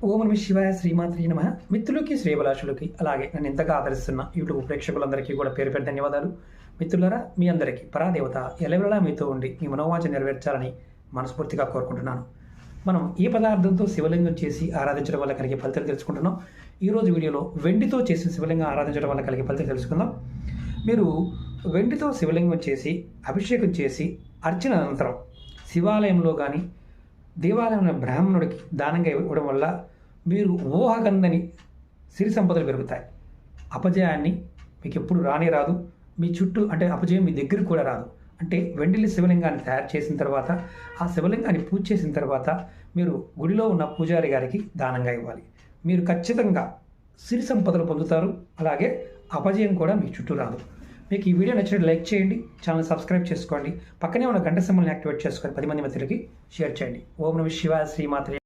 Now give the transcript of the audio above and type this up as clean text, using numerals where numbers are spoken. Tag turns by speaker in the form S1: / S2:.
S1: ఓం నమ శివాయ శ్రీమాత్రి నమ. మిత్రులకి శ్రేయభిలాషులకి అలాగే నన్ను ఎంతగా ఆదరిస్తున్న యూట్యూబ్ ప్రేక్షకులందరికీ కూడా పేరు పేరు ధన్యవాదాలు. మిత్రులారా, మీ అందరికీ పరాదేవత ఎలవెలా మీతో ఉండి మీ మనోవాంఛ నెరవేర్చాలని మనస్ఫూర్తిగా కోరుకుంటున్నాను. మనం ఈ పదార్థంతో శివలింగం చేసి ఆరాధించడం వల్ల కలిగే ఫలితాలు తెలుసుకుంటున్నాం. ఈరోజు వీడియోలో వెండితో చేసిన శివలింగం ఆరాధించడం వల్ల కలిగే ఫలితాలు తెలుసుకుందాం. మీరు వెండితో శివలింగం చేసి అభిషేకం చేసి అర్చన అనంతరం శివాలయంలో కానీ దేవాలయంలో బ్రాహ్మణుడికి దానంగా ఇవ్వడం వల్ల మీరు ఊహకందని సిరి సంపదలు పెరుగుతాయి. అపజయాన్ని మీకు ఎప్పుడు రానే రాదు. మీ చుట్టూ అంటే అపజయం మీ దగ్గరికి కూడా రాదు. అంటే వెండిలి శివలింగాన్ని తయారు చేసిన తర్వాత ఆ శివలింగాన్ని పూజ చేసిన తర్వాత మీరు గుడిలో ఉన్న పూజారి గారికి దానంగా ఇవ్వాలి. మీరు ఖచ్చితంగా సిరి సంపదలు పొందుతారు. అలాగే అపజయం కూడా మీ చుట్టూ రాదు. మీకు ఈ వీడియో నచ్చినట్టు లైక్ చేయండి, ఛానల్ సబ్స్క్రైబ్ చేసుకోండి, పక్కనే ఉన్న గంట సింబల్ని యాక్టివేట్ చేసుకొని 10 మంది మిత్రులకి షేర్ చేయండి. ఓం నమః శివాయ శ్రీమాత్రే.